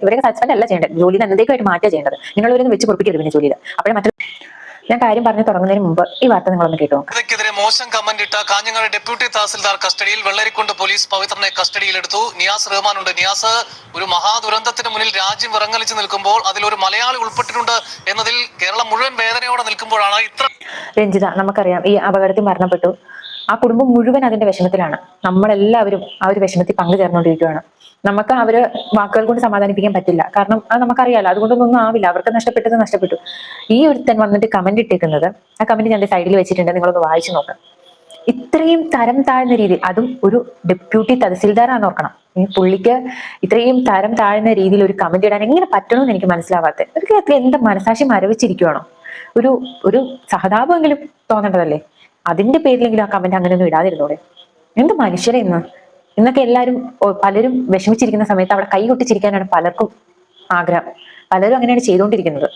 ഇവരൊക്കെ സസ്പെൻഡ് അല്ല ചെയ്യേണ്ടത്, ജോലിയിൽ എന്നേക്കുമായിട്ട് മാറ്റുക ചെയ്യേണ്ടത്. നിങ്ങളിവരൊന്നും വെച്ച് പൊറപ്പിക്കരുത് പിന്നെ ജോലിയിൽ. അപ്പോഴേ മറ്റു ഞാൻ കാര്യം പറഞ്ഞു തുടങ്ങുന്നതിന് മുമ്പ് ഈ വാർത്ത നിങ്ങളൊന്ന് കേട്ടോ. ഇവർക്കെതിരെ മോശം കമന്റ് ഇട്ട കാഞ്ഞങ്ങാട് ഡെപ്യൂട്ടി തഹസിൽദാർ കസ്റ്റഡിയിൽ, വെള്ളരിക്കുണ്ട് പോലീസ് പവിത്രനെ കസ്റ്റഡിയിലെടുത്തു. നിയാസ് റഹ്മാൻ ഉണ്ട്. നിയാസ്, ഒരു മഹാദുരന്തത്തിന് മുന്നിൽ രാജ്യം വിറങ്ങലിച്ച് നിൽക്കുമ്പോൾ അതിലൊരു മലയാളി ഉൾപ്പെട്ടിട്ടുണ്ട് എന്നതിൽ കേരളം മുഴുവൻ വേദനയോടെ നിൽക്കുമ്പോഴാണ് ഇത്ര. രഞ്ജിത, നമുക്കറിയാം ഈ അപകടത്തിൽ മരണപ്പെട്ടു. ആ കുടുംബം മുഴുവൻ അതിന്റെ വിഷമത്തിലാണ്. നമ്മളെല്ലാവരും ആ ഒരു വിഷമത്തിൽ പങ്കുചേർന്നുകൊണ്ടിരിക്കുകയാണ്. നമുക്ക് അവര് വാക്കുകൾ കൊണ്ട് സമാധാനിപ്പിക്കാൻ പറ്റില്ല, കാരണം അത് നമുക്കറിയാലോ. അതുകൊണ്ടൊന്നും ആവില്ല. അവർക്ക് നഷ്ടപ്പെട്ടത് നഷ്ടപ്പെട്ടു. ഈ ഒരുത്തൻ വന്നിട്ട് കമന്റ് ഇട്ടേക്കുന്നത്, ആ കമന്റ് ഞാൻ സൈഡിൽ വെച്ചിട്ടുണ്ട്, നിങ്ങളൊന്ന് വായിച്ചു നോക്കാം. ഇത്രയും തരം താഴ്ന്ന രീതിയിൽ, അതും ഒരു ഡെപ്യൂട്ടി തഹസിൽദാറാന്ന് ഓർക്കണം. ഈ പുള്ളിക്ക് ഇത്രയും തരം താഴ്ന്ന രീതിയിൽ ഒരു കമന്റ് ഇടാൻ എങ്ങനെ പറ്റണമെന്ന് എനിക്ക് മനസ്സിലാവാത്ത. അവർക്ക് എന്താ മനസാക്ഷി മരവിച്ചിരിക്കുവാണോ? ഒരു ഒരു സഹതാപമെങ്കിലും തോന്നേണ്ടതല്ലേ? അതിന്റെ പേരിലെങ്കിലും ആ കമന്റ് അങ്ങനെയൊന്നും ഇടാതിരുന്നോടെ. എന്ത് മനുഷ്യരെ ഇന്നൊക്കെ എല്ലാവരും, പലരും വിഷമിച്ചിരിക്കുന്ന സമയത്ത് അവിടെ കൈ കൊട്ടിച്ചിരിക്കാനാണ് പലർക്കും ആഗ്രഹം. പലരും അങ്ങനെയാണ് ചെയ്തുകൊണ്ടിരിക്കുന്നത്.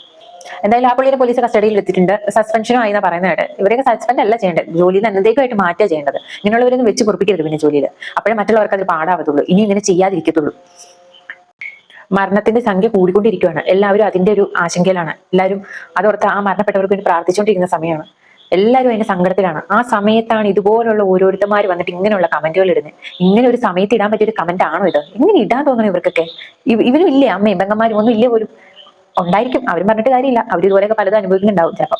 എന്തായാലും ആ പുള്ളിയെ പോലീസ് കസ്റ്റഡിയിൽ എത്തിയിട്ടുണ്ട്. സസ്പെൻഷനും ആയി എന്നാ പറയുന്നത്. ഇവരൊക്കെ സസ്പെൻഡ് അല്ല ചെയ്യേണ്ടത്, ജോലിയിൽ എന്നേക്കുമായിട്ട് മാറ്റുക ചെയ്യേണ്ടത്. ഇങ്ങനെയുള്ളവരൊന്നും വെച്ച് പൊറപ്പിക്കരുത് പിന്നെ ജോലിയിൽ. അപ്പോഴേ മറ്റുള്ളവർക്ക് അത് പാടാവത്തുള്ളൂ, ഇനി ഇങ്ങനെ ചെയ്യാതിരിക്കത്തുള്ളൂ. മരണത്തിന്റെ സംഖ്യ കൂടിക്കൊണ്ടിരിക്കുകയാണ്. എല്ലാവരും അതിന്റെ ഒരു ആശങ്കയിലാണ്. എല്ലാവരും അതോർത്ത് ആ മരണപ്പെട്ടവർക്ക് വേണ്ടി പ്രാർത്ഥിച്ചുകൊണ്ടിരിക്കുന്ന സമയമാണ്. എല്ലാവരും അതിന്റെ സങ്കടത്തിലാണ്. ആ സമയത്താണ് ഇതുപോലുള്ള ഓരോരുത്തന്മാർ വന്നിട്ട് ഇങ്ങനെയുള്ള കമന്റുകൾ ഇടുന്നത്. ഇങ്ങനെ ഒരു സമയത്ത് ഇടാൻ പറ്റിയ ഒരു കമന്റ് ആണോ ഇത്? ഇങ്ങനെ ഇടാൻ തോന്നണം ഇവർക്കൊക്കെ? ഇവരും ഇല്ലേ അമ്മയും പെങ്ങന്മാരും ഒന്നും ഇല്ലേ പോലും? ഉണ്ടായിരിക്കും, അവരും പറഞ്ഞിട്ട് കാര്യമില്ല. അവർ ഇതുപോലെയൊക്കെ പലതും അനുഭവിക്കുന്നുണ്ടാവും ചിലപ്പോൾ.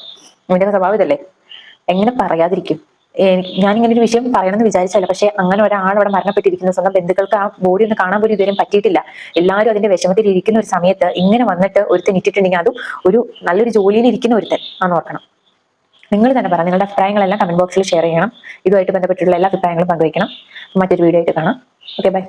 ഇവന്റെ സ്വഭാവം ഇതല്ലേ, എങ്ങനെ പറയാതിരിക്കും? ഞാനിങ്ങനെ ഒരു വിഷയം പറയണമെന്ന് വിചാരിച്ചല്ല, പക്ഷെ അങ്ങനെ ഒരാൾ അവിടെ മരണപ്പെട്ടിരിക്കുന്ന സ്വന്തം ബന്ധുക്കൾക്ക് ആ ബോഡി ഒന്ന് കാണാൻ പോലും ഇതുവരെയും പറ്റിയിട്ടില്ല. എല്ലാവരും അതിന്റെ വിഷമത്തിൽ ഇരിക്കുന്ന ഒരു സമയത്ത് ഇങ്ങനെ വന്നിട്ട് ഒരുത്തൻ ഇട്ടിട്ടുണ്ടെങ്കിൽ, അതും ഒരു നല്ലൊരു ജോലിയിൽ ഇരിക്കുന്ന ഒരുത്തൻ ആന്ന് ഓർക്കണം. നിങ്ങൾ തന്നെ പറ, നിങ്ങളുടെ അഭിപ്രായങ്ങളെല്ലാം കമന്റ് ബോക്സിൽ ഷെയർ ചെയ്യണം. ഇതുമായിട്ട് ബന്ധപ്പെട്ടുള്ള എല്ലാ അഭിപ്രായങ്ങളും പങ്കുവയ്ക്കണം. മറ്റൊരു വീഡിയോ ആയിട്ട് കാണാം. Okay, by.